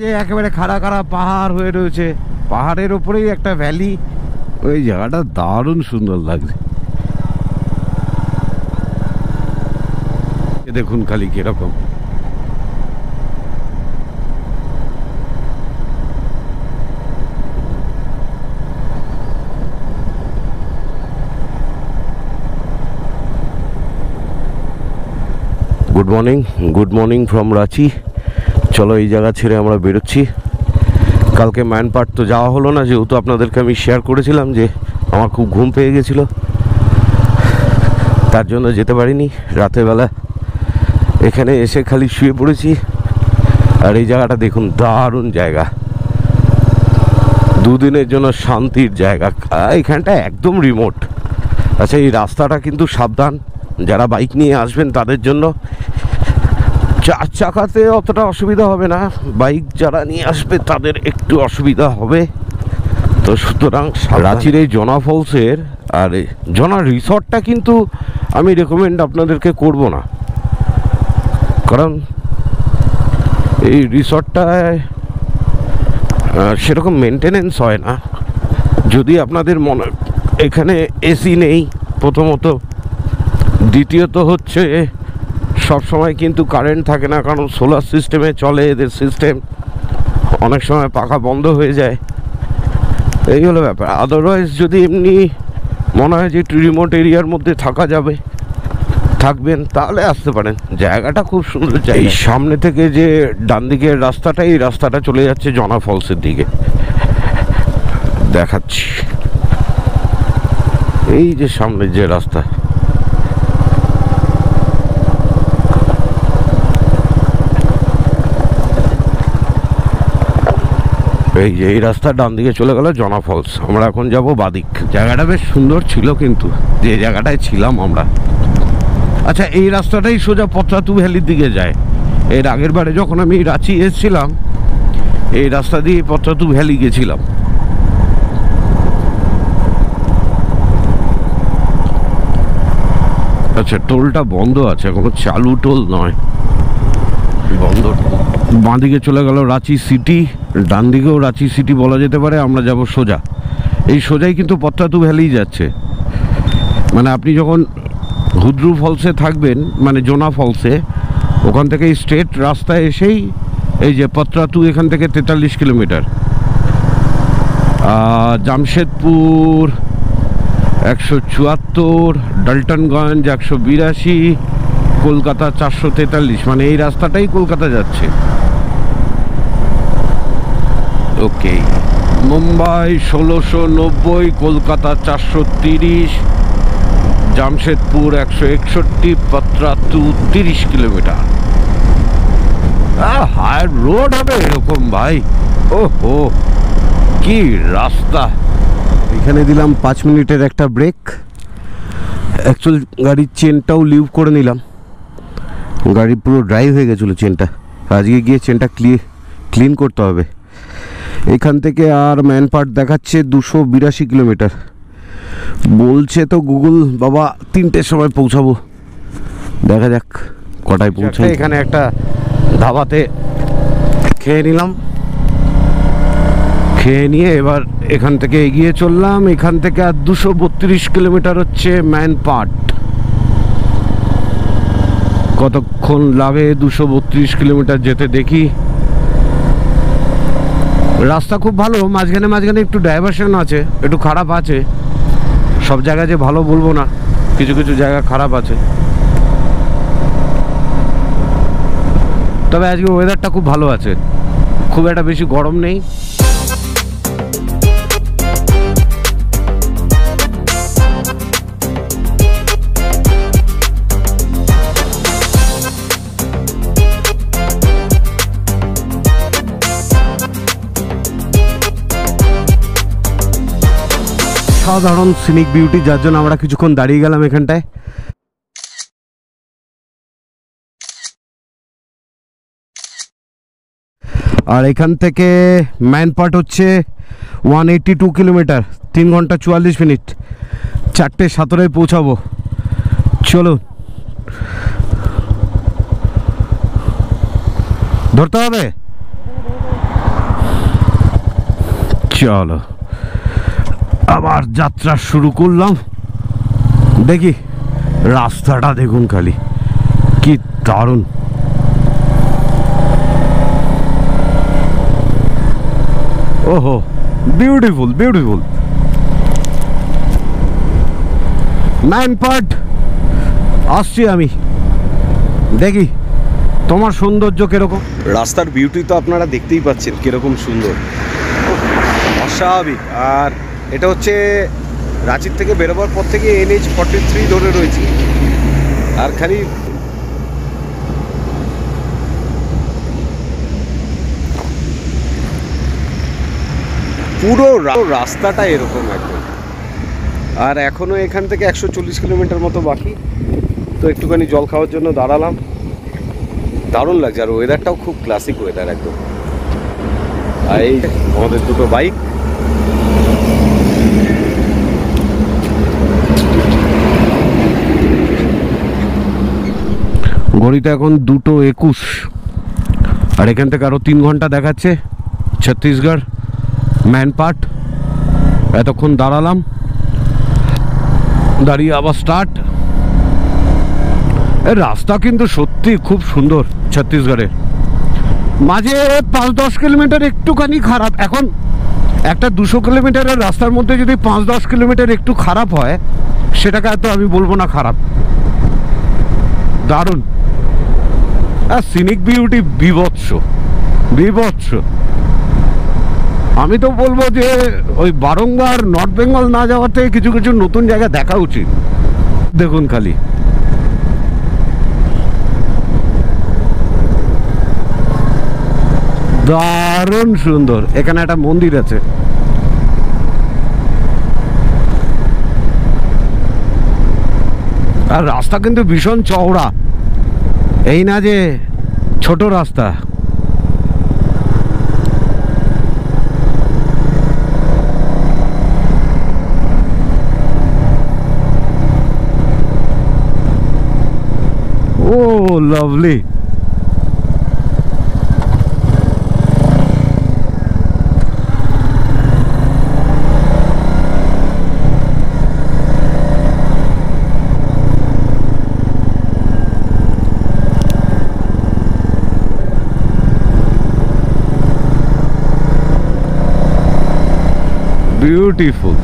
যে একেবারে খাড়া খাড়া পাহাড় হয়ে রয়েছে, পাহাড়ের উপরেই একটা ভ্যালি। ওই জায়গাটা দারুণ সুন্দর লাগছে। দেখুন খালি কিরকম। Good morning from Ranchi. চলো এই জায়গা ছেড়ে আমরা বেরোচ্ছি। কালকে ম্যানপাট তো যাওয়া হলো না, যেহেতু আপনাদেরকে আমি শেয়ার করেছিলাম যে আমার খুব ঘুম পেয়ে গেছিলো, তার জন্য যেতে পারিনি। রাতের বেলা এখানে এসে খালি শুয়ে পড়েছি। আর এই জায়গাটা দেখুন, দারুণ জায়গা, দুদিনের জন্য শান্তির জায়গা। এখানটা একদম রিমোট। আচ্ছা, এই রাস্তাটা কিন্তু সাবধান, যারা বাইক নিয়ে আসবেন তাদের জন্য। 4 চাকাতে অতটা অসুবিধা হবে না, বাইক যারা নিয়ে আসবে তাদের একটু অসুবিধা হবে। তো সুতরাং রাঁচির এই জনা ফলসের আর জনা রিসর্টটা কিন্তু আমি রেকমেন্ড আপনাদেরকে করব না, কারণ এই রিসর্টটায় সেরকম মেনটেনেন্স হয় না। যদি আপনাদের মনে, এখানে এসি নেই প্রথমত, দ্বিতীয়ত হচ্ছে সব সময় কিন্তু কারেন্ট থাকে না, কারণ সোলার সিস্টেমে চলে এদের সিস্টেম। অনেক সময় পাখা বন্ধ হয়ে যায়, এই হলো ব্যাপার। আদারওয়াইজ যদি এমনি মনে হয় যে একটু রিমোট এরিয়ার মধ্যে থাকা যাবে, থাকবেন, তাহলে আসতে পারেন। জায়গাটা খুব সুন্দর জায়গা। এই সামনে থেকে যে ডান দিকের রাস্তাটা, এই রাস্তাটা চলে যাচ্ছে জনা ফলসের দিকে, দেখাচ্ছি। এই যে সামনের যে রাস্তা, এই যে এই রাস্তা ডান দিকে চলে গেল জনা ফলস। আমরা এখন যাব বাদিক। জায়গাটা বেশ সুন্দর ছিল কিন্তু, যে জায়গাটায় ছিলাম আমরা। আচ্ছা, এই রাস্তাটাই সোজা পত্রাতু ভ্যালির দিকে যায়। এর আগের বারে যখন আমি রাঁচি এসেছিলাম, এই রাস্তা দিয়ে পত্রাতু ভ্যালি গেছিলাম। আচ্ছা, টোলটা বন্ধ আছে, কোনো চালু টোল নয়, বন্ধ। বাঁ দিকে চলে গেল রাঁচি সিটি, ডান দিকেও রাঁচি সিটি বলা যেতে পারে। আমরা যাব সোজা, এই সোজাই কিন্তু পত্রাতু ভ্যালি যাচ্ছে। মানে আপনি যখন হুদ্রু ফলসে থাকবেন, মানে জোনা ফলসে, ওখান থেকে স্ট্রেট রাস্তায় এসেই এই যে পত্রাতু, এখান থেকে 43 কিলোমিটার। জামশেদপুর 174, ডাল্টনগঞ্জ 182, কলকাতা 443, মানে এই রাস্তাটাই কলকাতা যাচ্ছে। Okay, Mumbai 1690, Kolkata 430, Jamshedpur 161, Patratu 30 kilometre. High road হবে এরকম ভাই। ওহো, কি রাস্তা। এখানে দিলাম 5 মিনিটের একটা ব্রেক। অ্যাকচুয়াল গাড়ির চেনটাও লিভ করে নিলাম, গাড়ি পুরো ড্রাই হয়ে গেছিলো চেনটা। আজকে গিয়ে চেনটা ক্লিন করতে হবে। এখান থেকে আর ম্যানপাট দেখাচ্ছে 282 কিলোমিটার। বলছে তো গুগল বাবা 3টের সময় পৌঁছাবো, দেখা যাক কটায় পৌঁছাই। এখানে একটা ধাবাতে খেয়ে নিলাম, খেয়ে নিয়ে এবার এখান থেকে এগিয়ে চললাম। এখান থেকে আর 232 কিলোমিটার হচ্ছে ম্যানপাট। কতক্ষণ লাগে 232 কিলোমিটার যেতে দেখি। রাস্তা খুব ভালো, মাঝখানে মাঝখানে একটু ডাইভারশন আছে, একটু খারাপ আছে। সব জায়গায় যে ভালো বলবো না, কিছু কিছু জায়গা খারাপ আছে। তবে আজকে ওয়েদারটা খুব ভালো আছে, খুব একটা বেশি গরম নেই। সাধারণ সিনিক বিউটি, যার জন্য আমরা কিছুক্ষণ দাঁড়িয়ে গেলাম এখানটায়। আর এখান থেকে ম্যানপাট হচ্ছে 182 কিলোমিটার, 3 ঘন্টা 44 মিনিট। 4:17 পৌঁছাবো। চলো, ধরতে হবে। চলো আবার যাত্রা শুরু করলাম। দেখি রাস্তাটা দেখুন খালি কি দারুণ। ওহো বিউটিফুল বিউটিফুল। নাইন পার্ট আসছি আমি, দেখি তোমার সৌন্দর্য কিরকম। রাস্তার বিউটি তো আপনারা দেখতেই পাচ্ছেন কিরকম সুন্দর, অস্বাভাবিক। আর এটা হচ্ছে রাঁচির থেকে বেরোবার পর থেকে NH-43 ধরে রয়েছে। আর খালি পুরো রাস্তাটা এরকম একদম। আর এখনো এখান থেকে 140 কিলোমিটার মতো বাকি। তো একটুখানি জল খাওয়ার জন্য দাঁড়ালাম। দারুণ লাগছে, আর ওয়েদারটাও খুব ক্লাসিক ওয়েদার একদম। আর এই আমাদের দুটো বাইক, ঘড়িতে এখন 2:21, আর এখান থেকে আরো 3 ঘন্টা দেখাচ্ছে ছত্তিশগড় ম্যানপাট। এতক্ষণ দাঁড়ালাম, দাঁড়িয়ে আবার স্টার্ট। এর রাস্তা কিন্তু সত্যি খুব সুন্দর ছত্তিশগড়ের। মাঝে 5-10 কিলোমিটার একটুখানি খারাপ। এখন একটা 200 কিলোমিটারের রাস্তার মধ্যে যদি 5-10 কিলোমিটার একটু খারাপ হয়, সেটাকে তো আমি বলবো না খারাপ, দারুণ। আর সিনিক বিউটি বিভৎস বিভৎস। আমি তো বলবো যে ওই বারংবার নর্থ বেঙ্গল না যাওয়ার থেকে কিছু কিছু নতুন জায়গা দেখা উচিত। দেখুন খালি দারুণ সুন্দর। এখানে একটা মন্দির আছে। আর রাস্তা কিন্তু ভীষণ চওড়া, এই না যে ছোট রাস্তা। ও লাভলি। বিউটিফুল।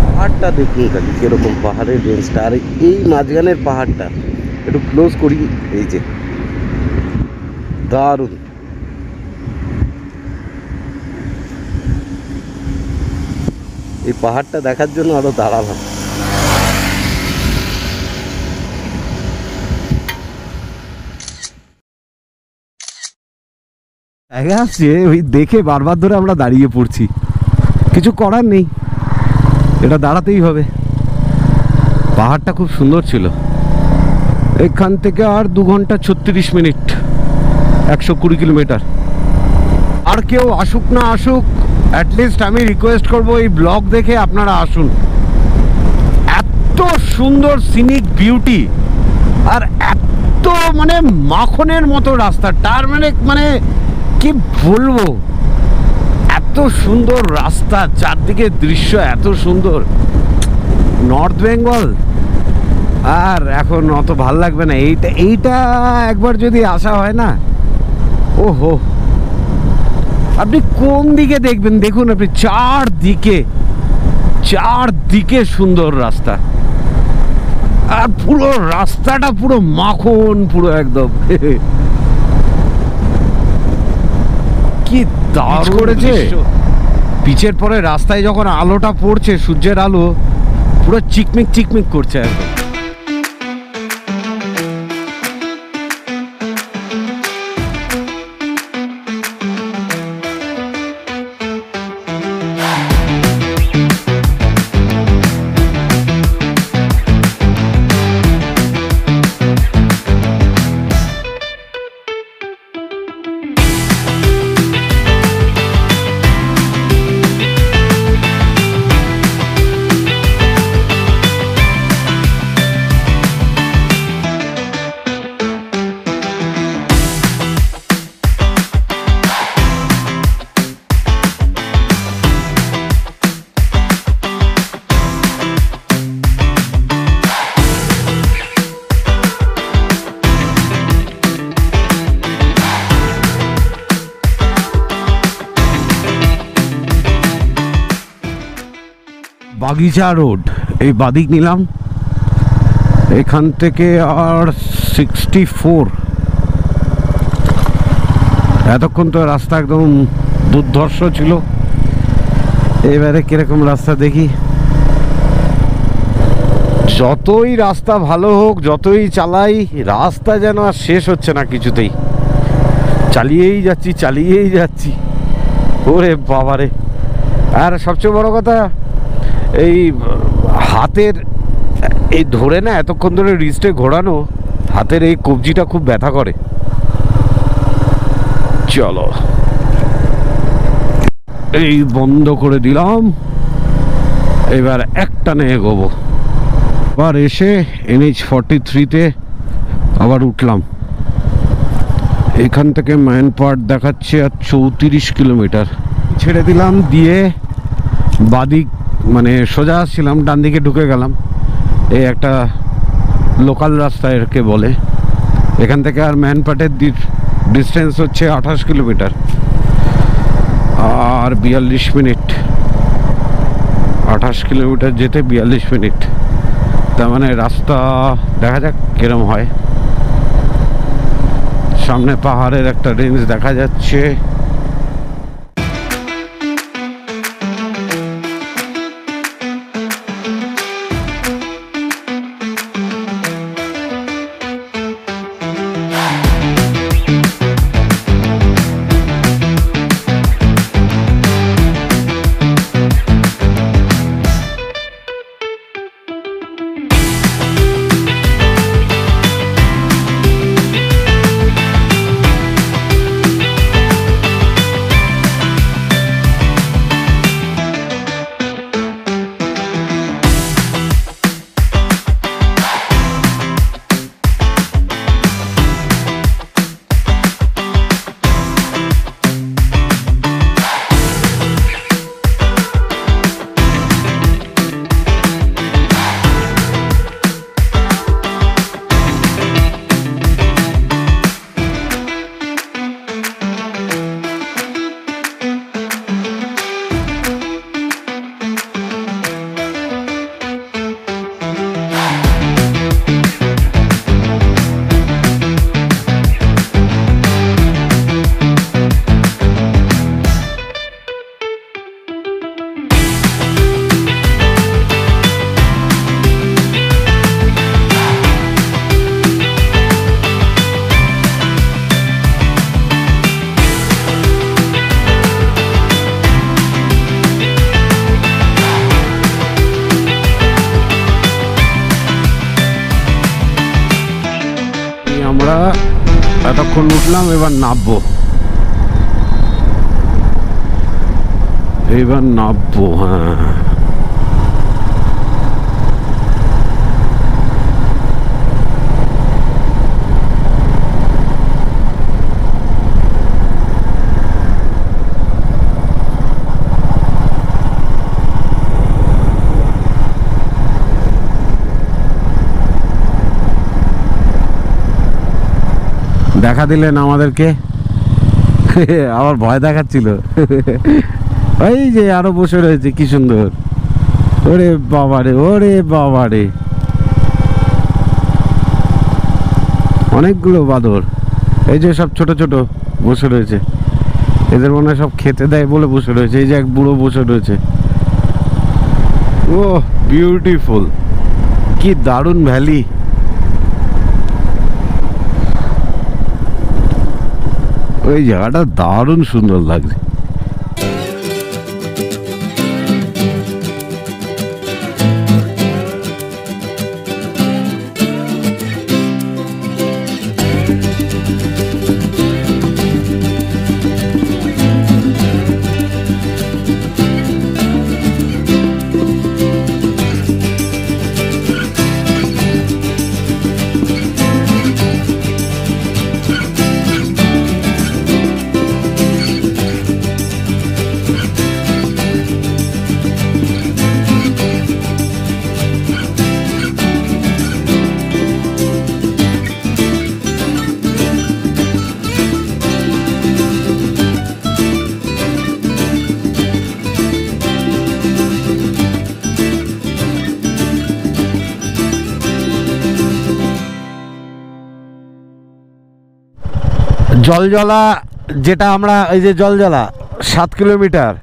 পাহাড়টা দেখুন খালি কিরকম, পাহাড়ের রেঞ্জটা। আর এই মাঝখানের পাহাড়টা একটু ক্লোজ করি, এই যে দারুণ। এই পাহাড়টা দেখার জন্য আরো দাঁড়ালাম। জায়গা আসছে ওই দেখে বারবার ধরে আমরা দাঁড়িয়ে পড়ছি, কিছু করার নেই, এটা দাঁড়াতেই হবে। পাহাড়টা খুব সুন্দর ছিল। এখান থেকে আর 2 ঘন্টা 36 মিনিট, 120 কিলোমিটার। আর কেউ আসুক না আসুক, অ্যাটলিস্ট আমি রিকোয়েস্ট করব এই ব্লগ দেখে আপনারা আসুন। এত সুন্দর সিনিক বিউটি, আর এত মানে মাখনের মতো রাস্তা। তার মানে কি বলবো, এত সুন্দর রাস্তা, চারদিকে দৃশ্য এত সুন্দর। নর্থ বেঙ্গল আর এখন অত ভাল লাগবে না। এইটা একবার যদি আসা হয় না, ওহো। আপনি কোন দিকে দেখবেন দেখুন, আপনি চারদিকে সুন্দর রাস্তা। আর পুরো রাস্তাটা পুরো মাখন, পুরো একদম কি দারুণ করেছে। পিচের পরে রাস্তায় যখন আলোটা পড়ছে, সূর্যের আলো পুরো চিকমিক চিকমিক করছে একদম। বাগিচা রোড, এই বাদিক নিলাম এখান থেকে আর 64। এতক্ষণ তো রাস্তা একদম দুর্ধর্ষ ছিল, এবারে কিরকম রাস্তা দেখি। যতই রাস্তা ভালো হোক, যতই চালাই, রাস্তা যেন আর শেষ হচ্ছে না কিছুতেই, চালিয়েই যাচ্ছি। ওরে বাবারে! আর সবচেয়ে বড় কথা, এই হাতের এই ধরে না এতক্ষণ ধরে রিস্টে ঘোরানো, হাতের এই কবজিটা খুব ব্যথা করে। চলো, এই বন্ধ করে দিলাম, এবার একটানে এগোবো। আবার এসে NH43-তে আবার উঠলাম। এখান থেকে মাইনপাট দেখাচ্ছে আর 34 কিলোমিটার। ছেড়ে দিলাম, দিয়ে বাদিক মানে সোজা আসছিলাম, ডান দিকে ঢুকে গেলাম। এই একটা লোকাল রাস্তা এরকে বলে। এখান থেকে আর মাইনপাটের ডিস্টেন্স হচ্ছে 28 কিলোমিটার আর 42 মিনিট। 28 কিলোমিটার যেতে 42 মিনিট, তার মানে রাস্তা দেখা যাক কিরম হয়। সামনে পাহাড়ের একটা রেঞ্জ দেখা যাচ্ছে। আমরা এতক্ষণ উঠলাম, এবার নামবো। হ্যাঁ, দেখা দিলেন আমাদেরকে। আবার ভয় দেখাচ্ছিল। ওই যে আরো বসে রয়েছে, কি সুন্দর! ওরে বাবারে, অনেকগুলো বাঁদর। এই যে সব ছোট ছোট বসে রয়েছে, এদের মনে হয় সব খেতে দেয় বলে বসে রয়েছে। এই যে এক বুড়ো বসে রয়েছে। ও বিউটিফুল, কি দারুণ ভ্যালি! ওই জায়গাটা দারুণ সুন্দর লাগছে। জলজলা, যেটা আমরা এই যে জলজলা 7 কিলোমিটার,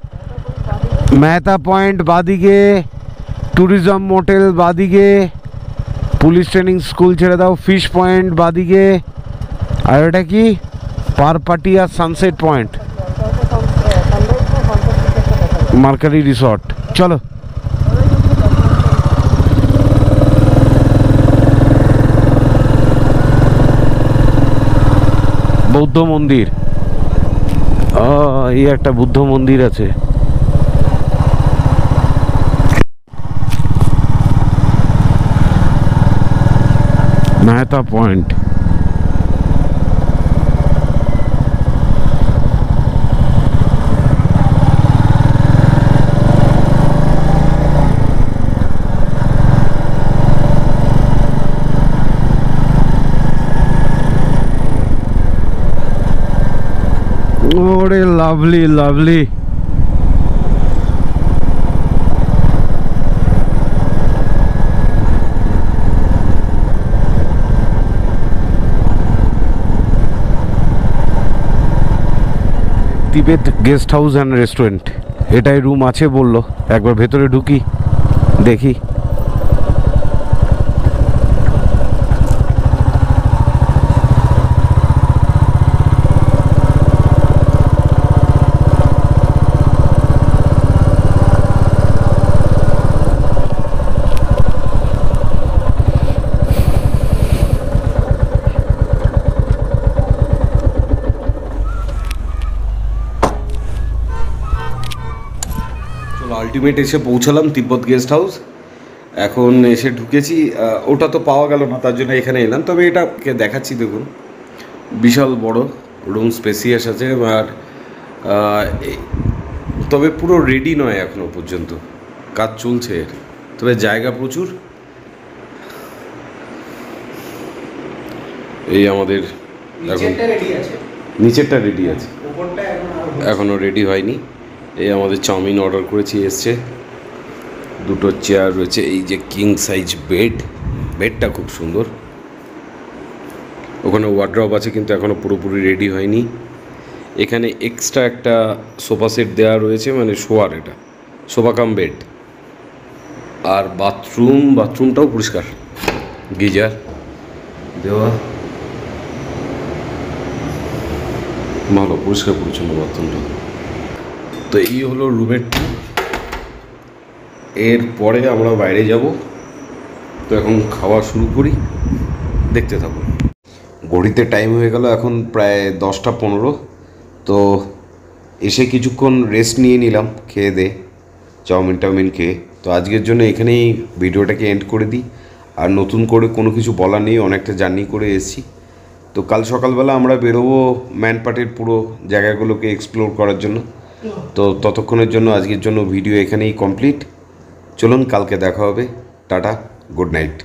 মেহতা পয়েন্ট বাদিকে, ট্যুরিজম মোটেল বাদিকে, পুলিশ ট্রেনিং স্কুল ছেড়ে দাও, ফিশ পয়েন্ট বাদিকে, আর এটা কি পারপাটিয়া সানসেট পয়েন্ট, মার্কারি রিসর্ট। চলো বৌদ্ধ মন্দির, এই একটা বুদ্ধ মন্দির আছে। মেহতা পয়েন্ট, ওরে lovely lovely. তিবেত guest house and restaurant, এটাই রুম আছে বললো, একবার ভেতরে ঢুকি দেখি। আলটিমেট এসে পৌঁছালাম তিব্বত গেস্ট হাউস। এখন এসে ঢুকেছি, ওটা তো পাওয়া গেল না, তার জন্য এখানে এলাম। তবে এটাকে দেখাচ্ছি, দেখুন বিশাল বড় রুম, স্পেসিয়াস আছে। আর তবে পুরো রেডি নয় এখনো পর্যন্ত, কাজ চলছে এর, তবে জায়গা প্রচুর। এই আমাদের নিচেরটা রেডি আছে, এখনও রেডি হয়নি। এই আমাদের চাউমিন অর্ডার করেছি, এসছে। দুটো চেয়ার রয়েছে, এই যে কিং সাইজ বেডটা খুব সুন্দর। ওখানে ওয়ার্ড্রপ আছে, কিন্তু এখনও পুরোপুরি রেডি হয়নি। এখানে এক্সট্রা একটা সোফা সেট দেওয়া রয়েছে, মানে শোয়ার, এটা সোফা কাম বেড। আর বাথরুমটাও পরিষ্কার, গিজার দেওয়া, ভালো পরিষ্কার পরিচ্ছন্ন বাথরুমটা। তো এই হলো রুমের ট্যুর। এরপরে আমরা বাইরে যাব, তো এখন খাওয়া শুরু করি, দেখতে থাকুন। ঘড়িতে টাইম হয়ে গেল এখন প্রায় 10টা 15। তো এসে কিছুক্ষণ রেস্ট নিয়ে নিলাম, খেয়ে দে চাউমিন খেয়ে। তো আজকের জন্য এখানেই ভিডিওটাকে এন্ড করে দিই। আর নতুন করে কোনো কিছু বলার নেই, অনেকটা জার্নি করে এসেছি। তো কাল সকালবেলা আমরা বেরোবো ম্যানপাটের পুরো জায়গাগুলোকে এক্সপ্লোর করার জন্য। তো ততক্ষণের জন্য আজকের জন্য ভিডিও এখানেই কমপ্লিট। চলুন, কালকে দেখা হবে। Tata, good night.